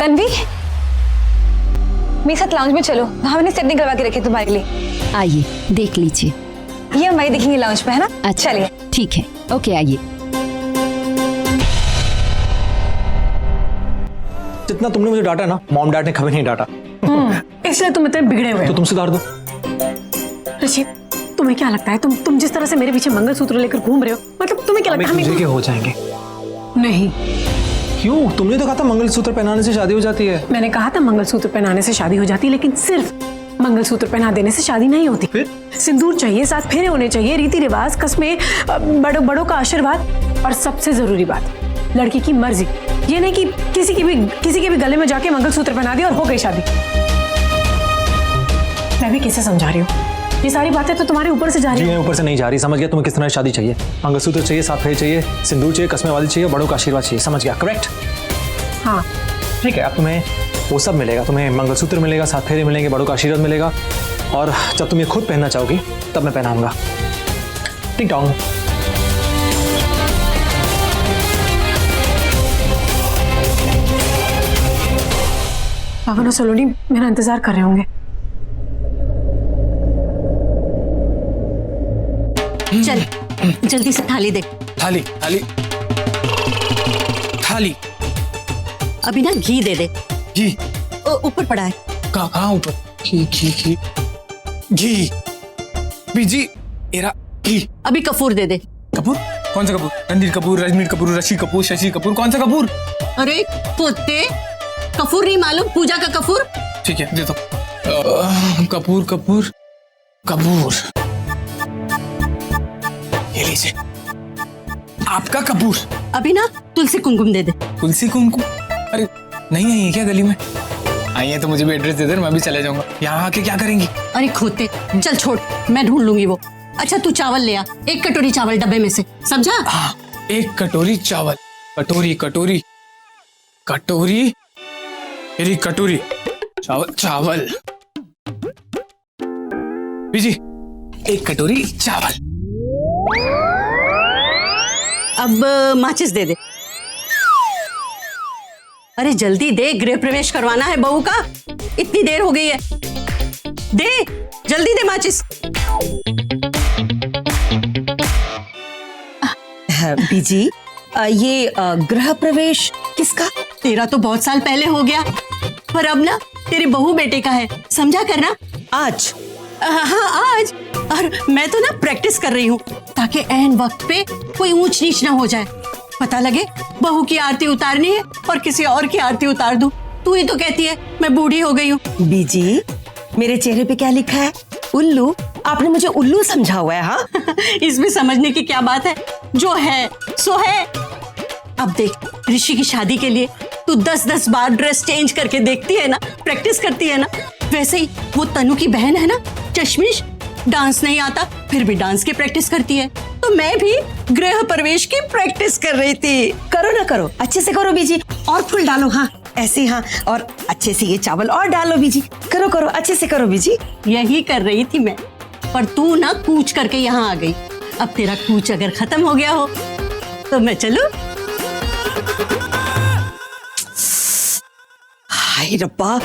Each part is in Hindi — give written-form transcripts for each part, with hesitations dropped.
तन्वी, मेरे साथ लाउंज में चलो, वहां मैंने सेट निकलवा के रखे तुम्हारे लिए। आइए देख लीजिए। ये हम वही देखेंगे लाउंज पे, है ना? अच्छा चलिए। ठीक है, ओके आइए। जितना तुमने मुझे डांटा ना, मॉम डैड ने कभी नहीं डांटा। इसलिए तुम इतने बिगड़े हुए तो हो। तुम सुधार दो। ऋषि, तुम्हें क्या लगता है तुम जिस तरह से मेरे पीछे मंगलसूत्र लेकर घूम रहे हो, मतलब तुम्हें क्या लगता है दूसरे के हो जाएंगे? नहीं, क्यों? तुमने तो कहा था मंगलसूत्र पहनाने से शादी हो जाती है। मैंने कहा था मंगलसूत्र पहनाने से शादी हो जाती है, लेकिन सिर्फ मंगलसूत्र पहना देने से शादी नहीं होती। फिर? सिंदूर चाहिए, साथ फेरे होने चाहिए, रीति रिवाज, कस्में, बड़ों का आशीर्वाद, और सबसे जरूरी बात, लड़की की मर्जी। ये नहीं कि किसी के भी गले में जाके मंगलसूत्र पहना दिया और हो गई शादी। मैं भी किसे समझा रही हूँ? ये सारी बातें तो तुम्हारे ऊपर से जा रही जी है। मैं ऊपर से नहीं जा रही, समझ गया। तुम्हें किस तरह की शादी चाहिए? मंगलसूत्र चाहिए, साथ फेरे चाहिए, सिंदूर चाहिए, कस्में चाहिए, बड़ों का आशीर्वाद चाहिए, समझ गया? करेक्ट? हाँ, ठीक है, अब तुम्हें वो सब मिलेगा। तुम्हें मंगलसूत्र मिलेगा, साथ फेरे मिलेंगे, बड़ों का आशीर्वाद मिलेगा, और जब तुम ये खुद पहनना चाहोगी तब मैं पहनाऊंगा। टिंग टोंग। पावन और सलोनी मेरा इंतजार कर रहे होंगे। चल जल्दी से थाली दे। थाली थाली थाली। अभी ना घी दे दे। घी ऊपर पड़ा है। कहाँ ऊपर? घी घी घी घी। बीजी एरा घी। अभी कपूर दे दे। कपूर? कौन सा कपूर? रणधीर कपूर, रजनीर कपूर, ऋषि कपूर, शशि कपूर, कौन सा कपूर? अरे पोते, कपूर नहीं मालूम? पूजा का कपूर। ठीक है, दे दो। कपूर कपूर कपूर। ये लीजिए आपका कपूर। अभी ना तुलसी कुमकुम दे दे। तुलसी कुमकुम? अरे नहीं आई है क्या गली में? आई है तो मुझे भी एड्रेस दे दे, मैं भी चले जाऊंगा। यहाँ आके क्या करेंगी? अरे खोते, चल छोड़, मैं ढूंढ लूंगी वो। अच्छा तू चावल ले आ, 1 कटोरी चावल डब्बे में से, समझा? हाँ, 1 कटोरी चावल। कटोरी कटोरी कटोरी, मेरी कटोरी चावल चावल। बीजी 1 कटोरी चावल। अब माचिस दे दे। अरे जल्दी दे, गृह प्रवेश करवाना है बहू का, इतनी देर हो गई है। दे जल्दी दे माचिस। बीजी, ये गृह प्रवेश किसका? तेरा तो बहुत साल पहले हो गया, पर अब ना तेरे बहू बेटे का है, समझा करना। आज? हाँ आज। और मैं तो ना प्रैक्टिस कर रही हूँ ताकि ऐन वक्त पे कोई ऊंच नीच ना हो जाए। पता लगे बहू की आरती उतारनी है और किसी और की आरती उतार दूं। तू ही तो कहती है मैं बूढ़ी हो गई हूँ। बीजी, मेरे चेहरे पे क्या लिखा है? उल्लू। आपने मुझे उल्लू समझा हुआ है? हाँ इसमें समझने की क्या बात है, जो है सो है। अब देख, ऋषि की शादी के लिए तू 10-10 बार ड्रेस चेंज करके देखती है ना, प्रैक्टिस करती है ना, वैसे ही वो तनु की बहन है ना चश्मिश, डांस नहीं आता फिर भी डांस की प्रैक्टिस करती है, तो मैं भी गृह प्रवेश की प्रैक्टिस कर रही थी। करो ना, करो, अच्छे से करो बीजी। और फूल डालो, हाँ ऐसे, हाँ, और अच्छे से ये चावल और डालो बीजी। करो करो, अच्छे से करो बीजी। यही कर रही थी मैं, पर तू ना कूच करके यहाँ आ गई। अब तेरा कूच अगर खत्म हो गया हो तो मैं चलूं? हाय रब्बा,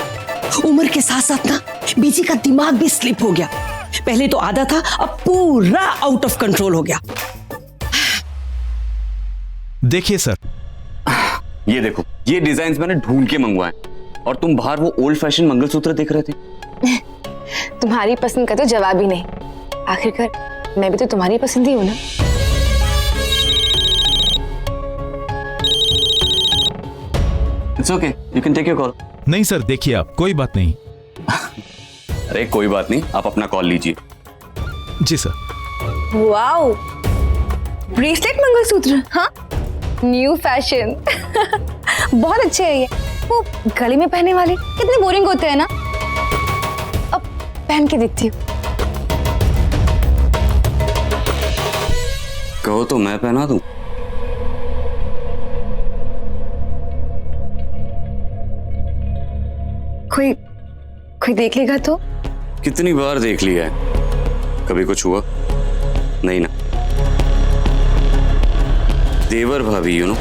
उम्र के साथ साथ ना बीजी का दिमाग भी स्लिप हो गया। पहले तो आधा था, अब पूरा आउट ऑफ कंट्रोल हो गया। देखिए सर, ये देखो, ये डिजाइन मैंने ढूंढ के मंगवाए, और तुम बाहर वो ओल्ड फैशन मंगलसूत्र देख रहे थे। तुम्हारी पसंद का तो जवाब ही नहीं, आखिरकार मैं भी तो तुम्हारी पसंद ही हूं ना। It's okay, you can take your call. नहीं सर, देखिए आप, कोई बात नहीं। अरे कोई बात नहीं, आप अपना कॉल लीजिए। जी सर। वाओ, ब्रेसलेट मंगलसूत्र, हाँ न्यू फैशन। बहुत अच्छे है ये। वो गले में पहनने वाले कितने बोरिंग होते हैं ना, अब पहन के देखती हूँ। कहो तो मैं पहना दूं? कोई देख लेगा तो? कितनी बार देख लिया है, कभी कुछ हुआ नहीं ना। देवर भाभी, यू नो।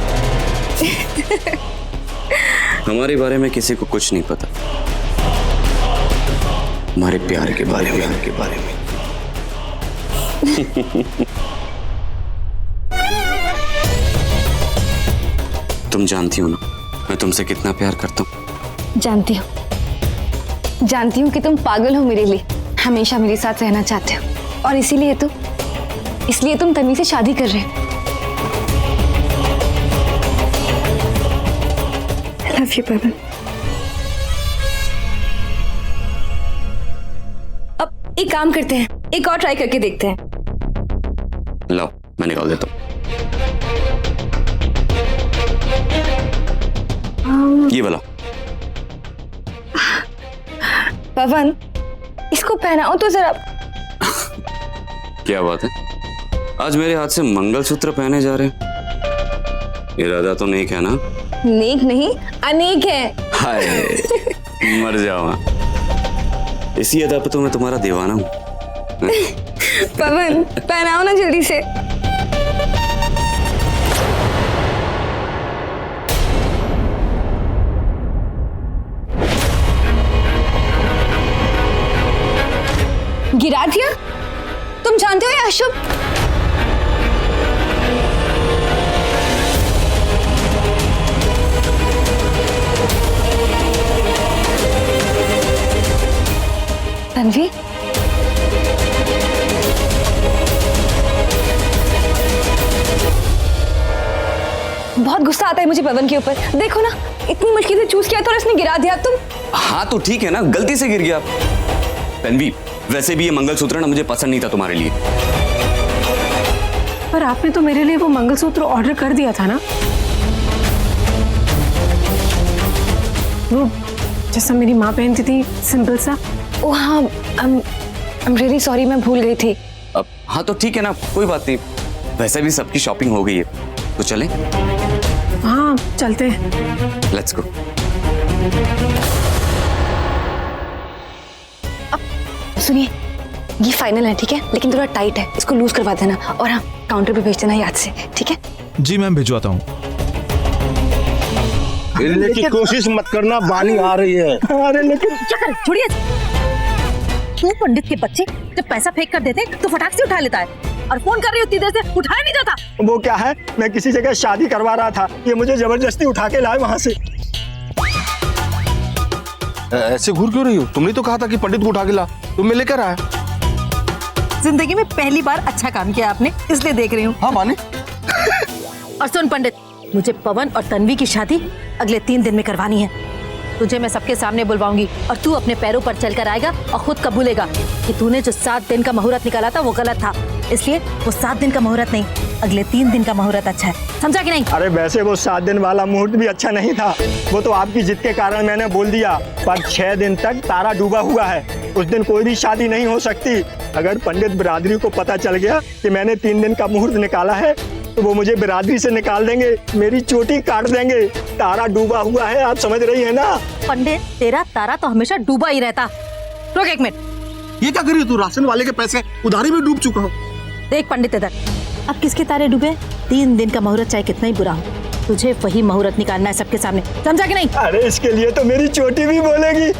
हमारे बारे में किसी को कुछ नहीं पता, हमारे प्यार के बारे में। तुम जानती हो ना मैं तुमसे कितना प्यार करता हूँ। जानती हूँ कि तुम पागल हो मेरे लिए, हमेशा मेरे साथ रहना चाहते हो और इसलिए तुम तन्वी से शादी कर रहे हो। I love you, पवन। अब एक काम करते हैं, एक और ट्राई करके देखते हैं। लाओ मैं निकाल देता हूँ। ये वाला। पवन, इसको पहनाओ तो जरा। क्या बात है, आज मेरे हाथ से मंगलसूत्र पहने जा रहे हैं? इरादा तो नेक है ना? नेक नहीं, अनेक है। हाय मर जाओ। इसी अदा पे तो मैं तुम्हारा दीवाना हूँ। पवन, पहनाओ ना जल्दी से। गिरा दिया? तुम जानते हो ये अशुभ। तन्वी, बहुत गुस्सा आता है मुझे पवन के ऊपर। देखो ना, इतनी मुश्किल से चूज किया था और इसने गिरा दिया। तुम हाँ तो ठीक है ना, गलती से गिर गया। तन्वी, वैसे भी ये मंगलसूत्र ना मुझे पसंद नहीं था तुम्हारे लिए। पर आपने तो मेरे लिए वो मंगलसूत्र ऑर्डर कर दिया था ना, वो जैसा मेरी माँ पहनती थी, सिंपल सा। ओ हाँ, आई एम रियली सॉरी, मैं भूल गई थी। अब हाँ तो ठीक है ना, कोई बात नहीं। वैसे भी सबकी शॉपिंग हो गई है, तो चलें? हाँ चलते हैं। Let's go. सुनिए, ये फाइनल है, ठीक है, लेकिन थोड़ा टाइट है, इसको लूज करवा देना और हाँ काउंटर पे भेज देना याद से, ठीक है? जी मैम भिजवाता हूँ। हिलने की कोशिश मत करना, बानी आ रही है। अरे लेकिन क्या कर, छोड़िए। तू पंडित के बच्चे जब पैसा फेंक कर देते तो फटाक से उठा लेता है, और फोन कर रही हो इतनी देर से, उठाया नहीं जाता। वो क्या है, मैं किसी जगह शादी करवा रहा था, ये मुझे जबरदस्ती उठा के लाए वहाँ से। ऐसे घूर क्यों रही हो? तुमने तो कहा था कि पंडित को उठा के ला, तुम मैं लेकर आया। जिंदगी में पहली बार अच्छा काम किया आपने, इसलिए देख रही हूँ। हाँ माने। और सुन पंडित, मुझे पवन और तन्वी की शादी अगले 3 दिन में करवानी है। तुझे मैं सबके सामने बुलवाऊंगी और तू अपने पैरों पर चलकर आएगा और खुद कबूलेगा कि तूने जो 7 दिन का मुहूर्त निकाला था वो गलत था, इसलिए वो 7 दिन का मुहूर्त नहीं, अगले 3 दिन का मुहूर्त अच्छा है। समझा कि नहीं? अरे वैसे वो 7 दिन वाला मुहूर्त भी अच्छा नहीं था, वो तो आपकी जिद के कारण मैंने बोल दिया। पर 6 दिन तक तारा डूबा हुआ है, उस दिन कोई भी शादी नहीं हो सकती। अगर पंडित बिरादरी को पता चल गया कि मैंने 3 दिन का मुहूर्त निकाला है तो वो मुझे बिरादरी से निकाल देंगे, मेरी चोटी काट देंगे। तारा डूबा हुआ है, आप समझ रही है ना? पंडित, तेरा तारा तो हमेशा डूबा ही रहता। रुक 1 मिनट। ये क्या करी तू? राशन वाले के पैसे उधारी में डूब चुका हो। देख पंडित इधर, अब किसके तारे डूबे? 3 दिन का मुहूर्त चाहे कितना ही बुरा हो, तुझे वही मुहूर्त निकालना है सबके सामने, समझा कि नहीं? अरे इसके लिए तो मेरी चोटी भी बोलेगी।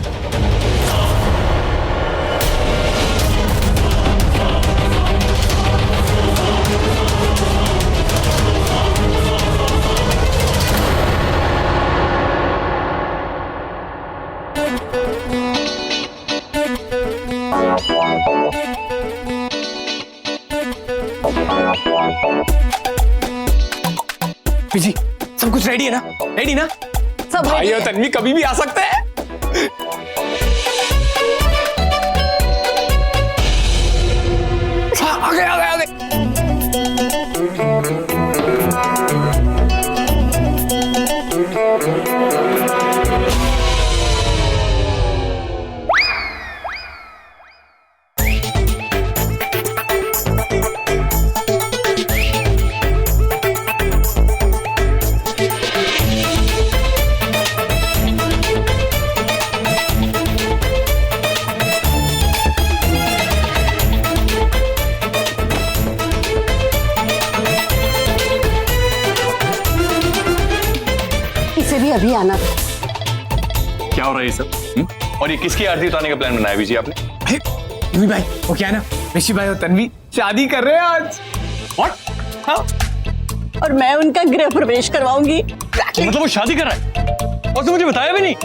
जी सब कुछ रेडी है ना? रेडी ना? सब भाई और तन्वी कभी भी आ सकते हैं। हाँ, आ गए आ गए आ गए। अभी आना। क्या हो रहा है ये सब? और ये किसकी आरती उतारने का प्लान बनाया बीजी आपने? अरे तन्वी भाई, वो क्या है ना, ऋषि भाई और तन्वी शादी कर रहे हैं आज। What? हाँ, और मैं उनका गृह प्रवेश करवाऊंगी। मतलब वो शादी कर रहा है और तो मुझे बताया भी नहीं।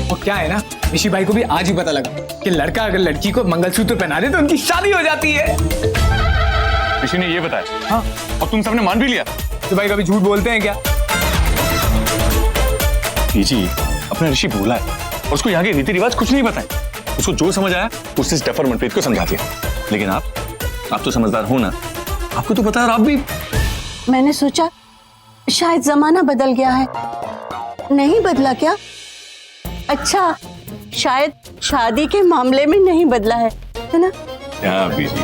वो क्या है ना, ऋषि भाई को भी आज ही पता लगा कि लड़का अगर लड़की को मंगलसूत्र पहना दे तो उनकी शादी हो जाती है। ऋषि ने ये बताया? हाँ, और तुम सबने मान भी लिया? तो भाई कभी झूठ बोलते हैं क्या? बीजी, अपना ऋषि भूला है और उसको यहाँ के रीति रिवाज कुछ नहीं बताए। उसको जो समझ आया उससे डफर मनप्रीत को समझा दिया। लेकिन आप तो समझदार हो ना, आपको तो पता है। आप भी मैंने सोचा शायद जमाना बदल गया है। नहीं बदला क्या? अच्छा, शायद शादी के मामले में नहीं बदला है ना? क्या बीजी?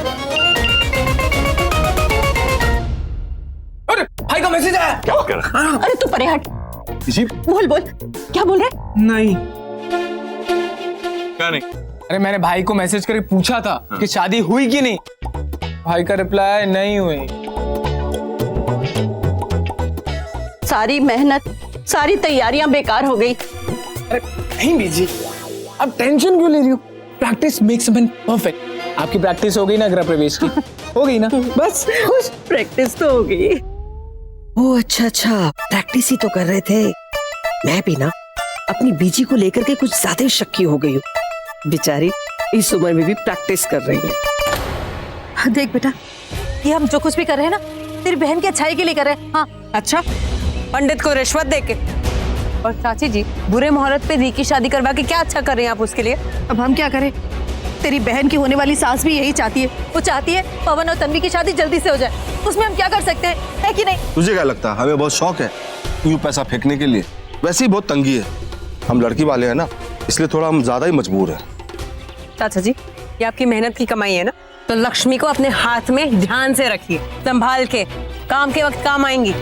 अरे भाई का मैसेज आया। क्या कर रहा है? अरे तू परे हट। बीजी बोल क्या बोल रहे? नहीं, क्या नहीं? अरे मैंने भाई को मैसेज करके पूछा था कि शादी हुई कि नहीं। भाई का रिप्लाई नहीं हुई। सारी मेहनत, सारी तैयारियां बेकार हो गई। अरे नहीं बीजी, अब टेंशन क्यों ले रही हो? Practice makes man perfect. आपकी प्रैक्टिस हो गई ना गृह प्रवेश की? हो गई ना? बस खुश। प्रैक्टिस तो हो गई। ओ अच्छा, प्रैक्टिस ही तो कर रहे थे। मैं भी ना अपनी बीजी को लेकर के कुछ ज्यादा ही शक्की हो गई हूँ। बेचारी इस उम्र में भी प्रैक्टिस कर रही है। देख बेटा, ये हम जो कुछ भी कर रहे हैं ना, तेरी बहन की अच्छाई के लिए कर रहे हैं। हाँ, अच्छा, पंडित को रिश्वत देके? और चाची जी, बुरे मुहूर्त पे री की शादी करवा के क्या अच्छा कर रहे हैं आप उसके लिए? अब हम क्या करें? तेरी बहन की होने वाली सास भी यही चाहती है। वो चाहती है पवन और तन्वी की शादी जल्दी से हो जाए। उसमें हम क्या कर सकते हैं, है कि नहीं? तुझे क्या लगता है हमें बहुत शौक है यूं पैसा फेंकने के लिए? वैसे ही बहुत तंगी है, हम लड़की वाले हैं ना, इसलिए थोड़ा हम ज्यादा ही मजबूर हैं। चाचा जी, ये आपकी मेहनत की कमाई है ना, तो लक्ष्मी को अपने हाथ में ध्यान से रखिए, संभाल के, काम के वक्त काम आएंगी।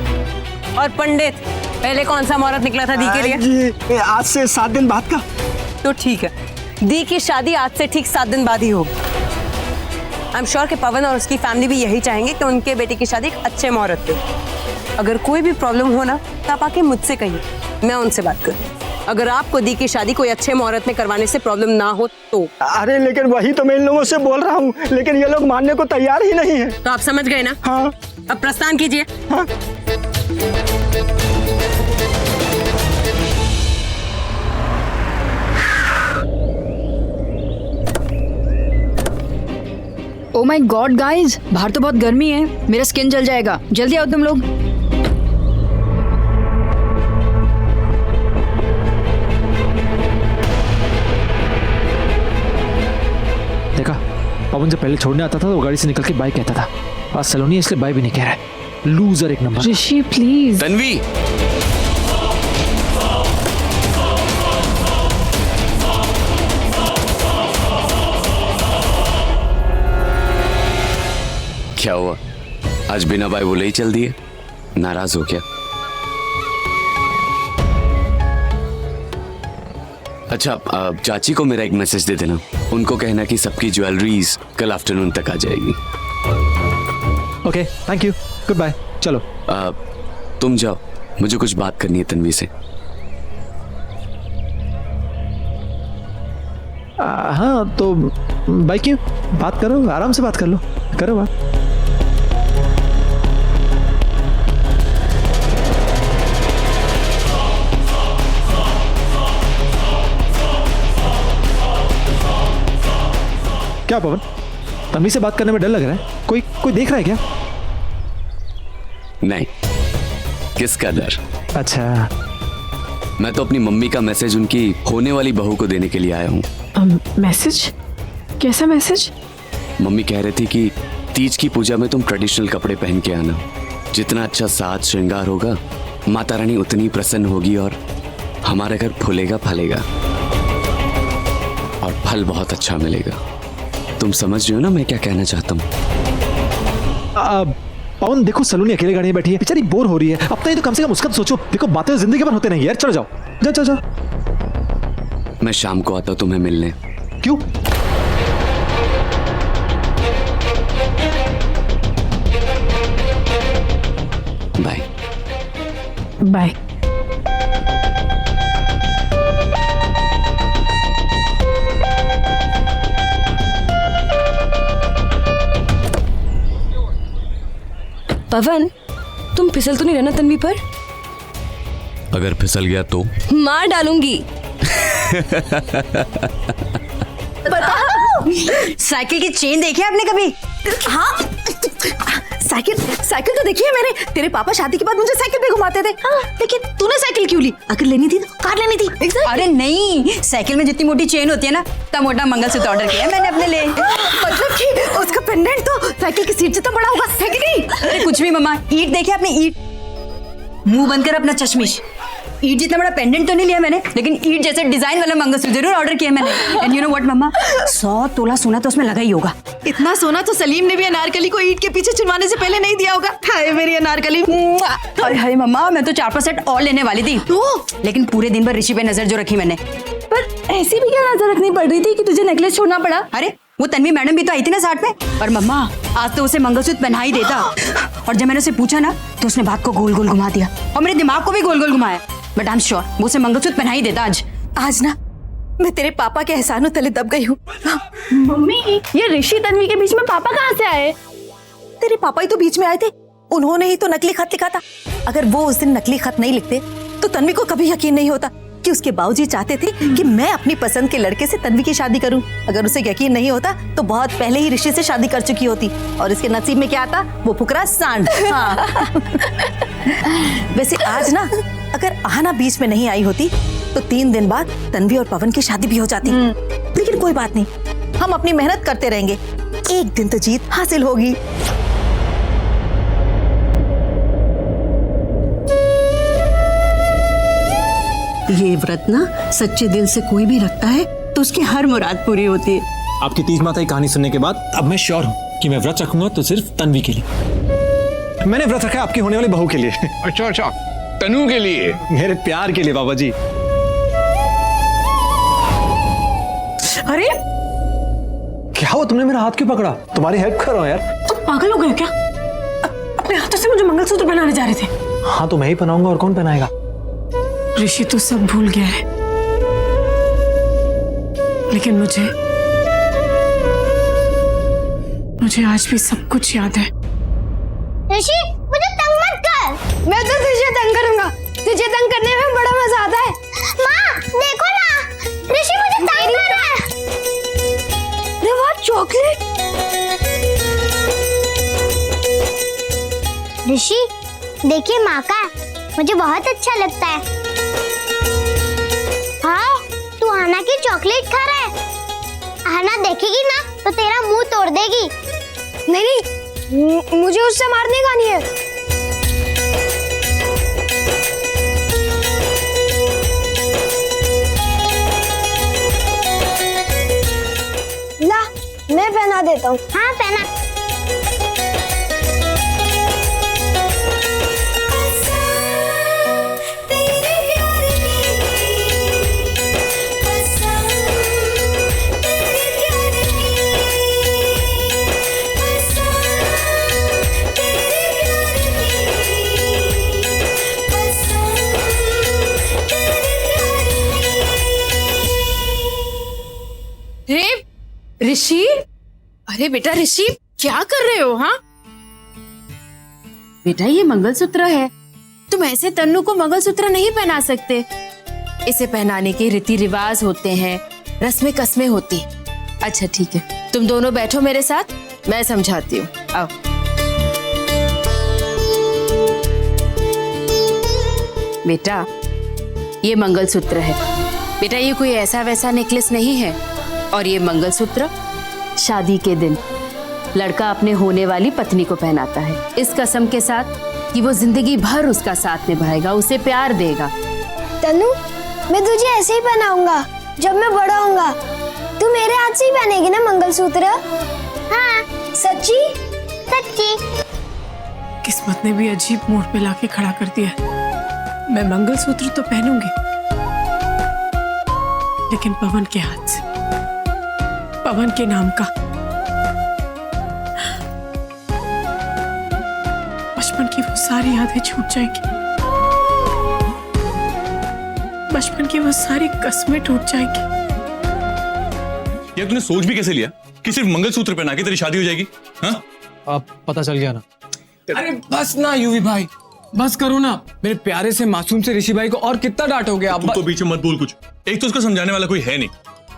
और पंडित, पहले कौन सा मुहूर्त निकला था दी के लिए? आज से 7 दिन बाद का। तो ठीक है, दी की शादी आज से ठीक 7 दिन बाद ही होगी। आई एम श्योर कि पवन और उसकी फैमिली भी यही चाहेंगे कि उनके बेटे की शादी एक अच्छे मुहूर्त पे। अगर कोई भी प्रॉब्लम हो ना, तो आप आके मुझसे कहिए, मैं उनसे बात करूँ। अगर आपको दी की शादी कोई अच्छे मुहूर्त में करवाने से प्रॉब्लम ना हो तो। अरे लेकिन वही तो मैं इन लोगों से बोल रहा हूँ, लेकिन ये लोग मानने को तैयार ही नहीं है। तो आप समझ गए ना? हाँ। अब प्रस्थान कीजिए। हाँ। ओ माय गॉड गाइस, बाहर तो बहुत गर्मी है, मेरा स्किन जल जाएगा। जल्दी आओ तुम लोग। देखा, पवन जब पहले छोड़ने आता था तो वो गाड़ी से निकल के बाय कहता था। आज सलोनी है इसलिए बाय भी नहीं कह रहा है। लूजर एक नंबर। Rishi please. तन्वी, क्या हुआ? आज बिना बाय बोले ही चल दिए? नाराज हो क्या? अच्छा, चाची को मेरा एक मैसेज दे देना। उनको कहना कि सबकी ज्वेलरीज कल आफ्टरनून तक आ जाएगी। Okay, thank you, good bye. चलो तुम जाओ, मुझे कुछ बात करनी है तन्वी से। हाँ तो बाय क्यों? बात करो, आराम से बात कर लो, करो बात। क्या पवन, तन्वी से बात करने में डर लग रहा है? कोई देख रहा है क्या? नहीं, किसका डर? अच्छा, मैं तो अपनी मम्मी का मैसेज उनकी होने वाली बहू को देने के लिए आया हूँ। मैसेज? कैसा मैसेज? मम्मी कह रही थी कि तीज की पूजा में तुम ट्रेडिशनल कपड़े पहन के आना। जितना अच्छा साज श्रृंगार होगा, माता रानी उतनी प्रसन्न होगी और हमारा घर फूलेगा फलेगा और फल बहुत अच्छा मिलेगा। तुम समझ रहे हो ना मैं क्या कहना चाहता हूँ? पवन देखो, सलोनी अकेले गाड़ी में बैठी है, बेचारी बोर हो रही है। अब तो ये तो कम से कम उसका तो सोचो। देखो, बातें जिंदगी भर होते नहीं यार। चलो जाओ, जाओ जाओ। मैं शाम को आता हूँ तुम्हें मिलने। क्यों? Bye bye. पवन, तुम फिसल तो नहीं रहना तन्वी पर? अगर फिसल गया तो मार डालूंगी। साइकिल की चेन देखी है आपने कभी? हाँ, साइकिल तो देखी है मैंने। तेरे पापा शादी के बाद मुझे साइकिल पे घुमाते थे। हाँ, लेकिन तूने साइकिल क्यों ली? अगर लेनी थी तो कार लेनी थी। अरे नहीं, साइकिल में जितनी मोटी चेन होती है ना, इतना मोटा मंगलसूत्र ऑर्डर किया है मैंने अपने लिए। मतलब कि उसका पेंडेंट तो साइकिल की सीट जितना बड़ा होगा, है कि नहीं? अरे कुछ भी मम्मा, ईट देखी आपने? ईट, मुंह बंद कर अपना चश्मिश। ईट जितना बड़ा पेंडेंट तो नहीं लिया मैंने, लेकिन ईट जैसे डिजाइन वाला मंगलसूत्र जरूर ऑर्डर किया मैंने। एंड यू नो व्हाट मम्मा, 100 तोला सोना तो उसमें लगा ही होगा। इतना सोना तो सलीम ने भी अनारकली को ईट के पीछे चुनवाने से पहले नहीं दिया होगा। हाय मेरी अनारकली। अरे हाय मम्मा, मैं तो 4-5 सेट और लेने वाली थी, लेकिन पूरे दिन भर ऋषि पे नजर जो रखी मैंने। पर ऐसी भी क्या नजर रखनी पड़ रही थी कि तुझे नेकलेस छोड़ना पड़ा? अरे वो तन्वी मैडम भी तो आई थी ना साथ में, और मम्मा आज तो उसे मंगलसूत्र पहना ही देता। और जब मैंने उसे पूछा ना, तो उसने बात को गोल गोल घुमा दिया और मेरे दिमाग को भी गोल गोल घुमाया। बट आई एम श्योर वो उसे मंगलसूत्र पहना ही देता आज ना मैं तेरे पापा के एहसानों तले दब गई हूँ। मम्मी, ये ऋषि तन्वी के बीच में पापा कहाँ से आए? तेरे पापा ही तो बीच में आए थे। उन्होंने ही तो नकली खत लिखा था। अगर वो उस दिन नकली खत नहीं लिखते तो तन्वी को कभी यकीन नहीं होता कि उसके बाबूजी चाहते थे कि मैं अपनी पसंद के लड़के से तन्वी की शादी करूं। अगर उसे यकीन नहीं होता तो बहुत पहले ही ऋषि से शादी कर चुकी होती, और इसके नसीब में क्या आता? वो फुकरा सांड। हाँ। वैसे आज ना, अगर आहना बीच में नहीं आई होती तो 3 दिन बाद तन्वी और पवन की शादी भी हो जाती। लेकिन कोई बात नहीं, हम अपनी मेहनत करते रहेंगे, एक दिन तो जीत हासिल होगी। ये व्रत ना सच्चे दिल से कोई भी रखता है तो उसकी हर मुराद पूरी होती है। आपकी तीज माता की कहानी सुनने के बाद अब मैं श्योर हूँ कि मैं व्रत रखूंगा तो सिर्फ तन्वी के लिए। मैंने व्रत रखा है आपकी होने वाली बहू के लिए। अच्छा, तनु के लिए? मेरे प्यार के लिए बाबा जी। अरे क्या हुआ, तुमने मेरा हाथ क्यों पकड़ा? तुम्हारी हेल्प कर रहा हूं यार। तुम पागल हो गए हो क्या? अपने हाथों से मुझे मंगलसूत्र पहनाने जा रहे थे। हाँ तो मैं ही पहनाऊंगा, और कौन पहनाएगा? ऋषि तो सब भूल गया है, लेकिन मुझे आज भी सब कुछ याद है। ऋषि, मुझे तंग मत कर। मैं तो तुझे तंग करूंगा। तुझे तंग करने में बड़ा मजा आता है। माँ, देखो ना, ऋषि मुझे तंग कर रहा है। अरे वाह, चॉकलेट। ऋषि, देखिए माँ का, मुझे बहुत अच्छा लगता है। हाँ, तू आहना की चॉकलेट खा रहा है। आहना देखेगी ना तो तेरा मुंह तोड़ देगी। नहीं, मुझे उससे मारने का नहीं है। ला, मैं पहना देता हूँ। हाँ, पहना। ऋषि, अरे बेटा ऋषि, क्या कर रहे हो? हाँ बेटा, ये मंगलसूत्र है। तुम ऐसे तन्नू को मंगलसूत्र नहीं पहना सकते। इसे पहनाने के रीति रिवाज होते हैं, रस्में कस्में होती हैं। अच्छा ठीक है, तुम दोनों बैठो मेरे साथ, मैं समझाती हूँ। आओ। बेटा, ये मंगलसूत्र है। बेटा, ये कोई ऐसा वैसा नेकलेस नहीं है। और ये मंगलसूत्र शादी के दिन लड़का अपने होने वाली पत्नी को पहनाता है, इस कसम के साथ कि वो जिंदगी भर उसका साथ निभाएगा, उसे प्यार देगा। तनु, मैं तुझे ऐसे ही पहनाऊंगा जब मैं बड़ा होऊंगा। तू मेरे हाथ से ही पहनेगी ना मंगलसूत्र? हाँ। सच्ची? सच्ची। किस्मत ने भी अजीब मोड़ पे लाके खड़ा कर दिया। मैं मंगलसूत्र तो पहनूंगी, लेकिन पवन के हाथ से, पवन के नाम का। बचपन की वो सारी यादें छूट जाएंगी, बचपन की वो सारी कस्में टूट जाएंगी। यार तूने सोच भी कैसे लिया कि सिर्फ मंगलसूत्र पहना के तेरी शादी हो जाएगी? हाँ, आप पता चल गया ना। अरे बस ना यूवी भाई, बस करो ना। मेरे प्यारे से मासूम से ऋषि भाई को और कितना डांटोगे आप? तू तो बीच में मत बोल कुछ। एक तो उसको समझाने वाला कोई है नहीं,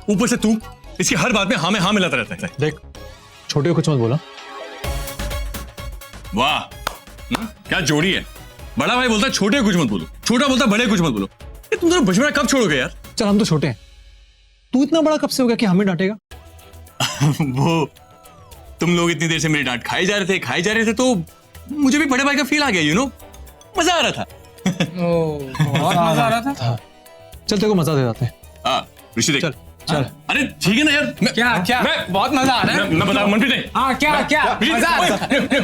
ऊपर से तू इसकी हर बात में हाँ में हाँ मिलाता रहता है। देख, छोटे को कुछ मत बोला। वाह, क्या जोड़ी है। बड़ा भाई बोलता है छोटे को कुछ मत बोलो, छोटा बोलता है बड़े को कुछ मत बोलो। ये तुम दोनों बचपना कब छोड़ोगे यार? चल, हम तो छोटे हैं, तू इतना बड़ा कब से हो गया कि हमें डांटेगा? वो तुम लोग इतनी देर से मेरी डांट खाए जा रहे थे तो मुझे भी बड़े भाई का फील आ गया, यू नो, मजा आ रहा था। बहुत मजा आ रहा था। चल, तेरे को मजा दे जाते हैं। ऋषि देख, चल चल। अरे ठीक है ना यार। क्या बहुत मजा आ रहा है। मैं बता मनप्रीत नहीं। हाँ, क्या मजा आ रहा है।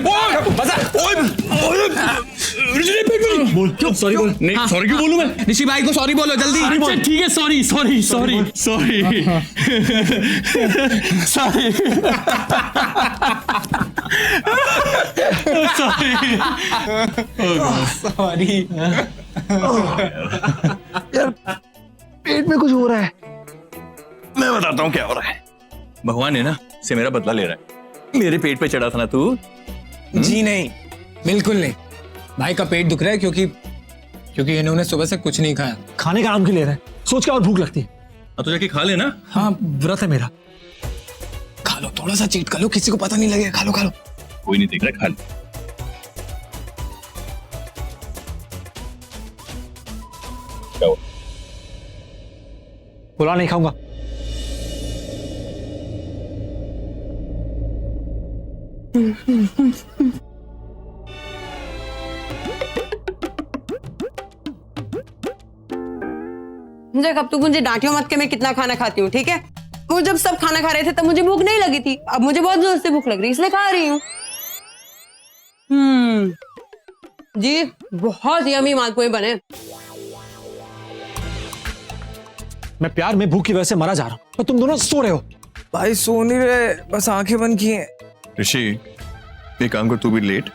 बोल क्यों सॉरी बोल। नहीं सॉरी क्यों बोलूं मैं? ऋषि भाई को सॉरी बोलो जल्दी। अच्छा ठीक है, sorry sorry sorry sorry sorry sorry. यार, पेट में कुछ हो रहा है। मैं बताता हूँ क्या हो रहा है। भगवान है ना से मेरा बदला ले रहा है। मेरे पेट पे चढ़ा था ना तू। जी नहीं, बिल्कुल नहीं। भाई का पेट दुख रहा है क्योंकि इन्होंने सुबह से कुछ नहीं खाया। खाने का नाम क्यों ले रहा है? सोच के और भूख लगती है। तो जाके खा लेना। हाँ, व्रत है मेरा। खा लो, थोड़ा सा चीट कर लो, किसी को पता नहीं लगेगा। खा लो। कोई नहीं देख रहा, खा लो। क्या हुआ? बोला नहीं खाऊंगा। देख, अब तू मुझे डांटियो मत कि मैं कितना खाना खाती हूँ, ठीक है? वो जब सब खाना खा रहे थे तब मुझे भूख नहीं लगी थी, अब मुझे बहुत जोर से भूख लग रही है इसलिए खा रही हूँ। जी, बहुत यमी मालपुए बने। मैं प्यार में भूख की वजह से मरा जा रहा हूँ और तुम दोनों सो रहे हो। भाई सो नहीं रहे, बस आंखें बंद की हैं। ऋषि, एक काम कर, तू भी लेट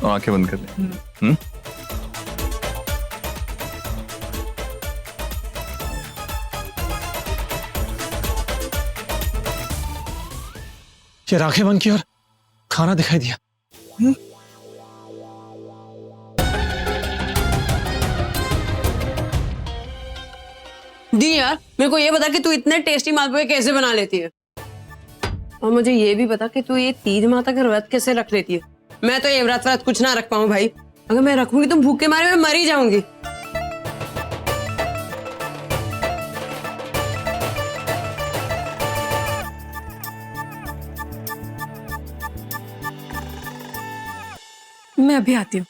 और आंखें बंद कर ले। ये आंखें बंद की और खाना दिखाई दिया। दी यार, मेरे को ये बता कि तू इतने टेस्टी मालपुए कैसे बना लेती है, और मुझे ये भी बता कि तू ये तीज माता का व्रत कैसे रख लेती है। मैं तो ये व्रत कुछ ना रख पाऊं भाई, अगर मैं रखूंगी तो भूख के मारे मैं मर ही जाऊंगी। मैं अभी आती हूँ।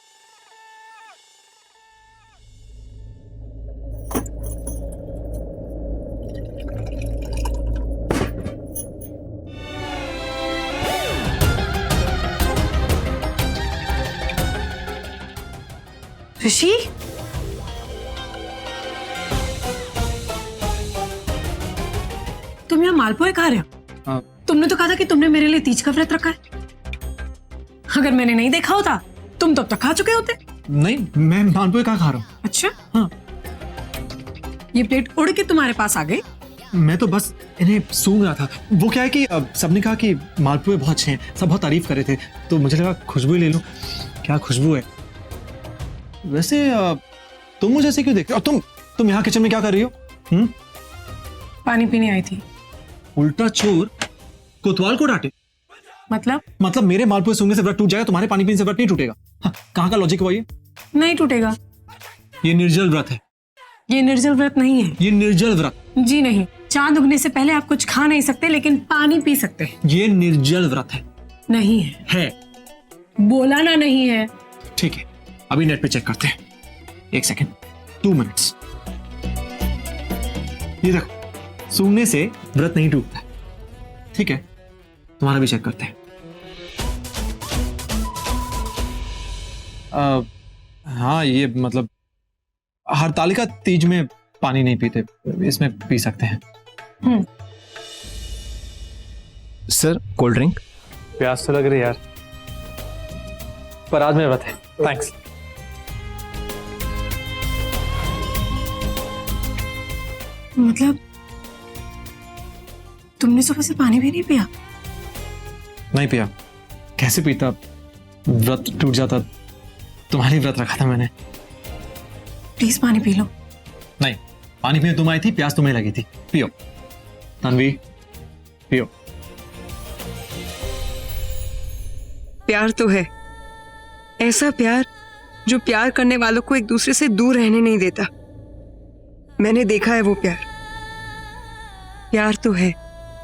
ऋषि, तुम यहाँ मालपुए खा रहे हो? तुमने तो कहा था कि तुमने मेरे लिए तीज का व्रत रखा है। अगर मैंने नहीं देखा होता तुम तो अब तक खा चुके होते। नहीं, मैं मालपुए कहाँ खा रहा हूँ। अच्छा, हाँ। ये प्लेट उड़ के तुम्हारे पास आ गई? मैं तो बस इन्हें सूंघ रहा था। वो क्या है कि सबने कहा कि मालपुए बहुत अच्छे हैं, सब बहुत तारीफ कर रहे थे, तो मुझे लगा खुशबू ही ले लूं। क्या खुशबू है। वैसे तुम मुझे ऐसे क्यों देख रहे हो? और तुम यहाँ किचन में क्या कर रही हो? पानी पीने आई थी। उल्टा चोर कोतवाल को डांटे। मतलब मेरे मालपुए सूंघने से व्रत टूट जाएगा, तुम्हारे पानी पीने से व्रत नहीं टूटेगा। हाँ, कहाँ का लॉजिक हुआ ये? नहीं टूटेगा। ये निर्जल व्रत है। ये निर्जल व्रत नहीं है। ये निर्जल व्रत। जी नहीं, चांद उगने से पहले आप कुछ खा नहीं सकते लेकिन पानी पी सकते हैं। ये निर्जल व्रत है। नहीं है। है। बोला ना नहीं है। ठीक है, अभी नेट पे चेक करते हैं। 1 सेकेंड, 2 मिनट्स। ये देखो, सूंघने से व्रत नहीं टूटता। ठीक है, तुम्हारा भी चेक करते हैं। हाँ, ये मतलब हरतालिका तीज में पानी नहीं पीते, इसमें पी सकते हैं। Sir, cold drink. प्यास तो लग रही है यार, पर आज मेरा व्रत है। थैंक्स। मतलब तुमने सुबह से पानी भी नहीं पिया? नहीं पिया, कैसे पीता? व्रत टूट जाता, तुम्हारी व्रत रखा था मैंने। प्लीज पानी पी लो। नहीं, पानी पीने तुम आई थी, प्यास तुम्हें लगी थी, पियो। तन्वी पियो। प्यार तो है, ऐसा प्यार जो प्यार करने वालों को एक दूसरे से दूर रहने नहीं देता। मैंने देखा है वो प्यार। प्यार तो है।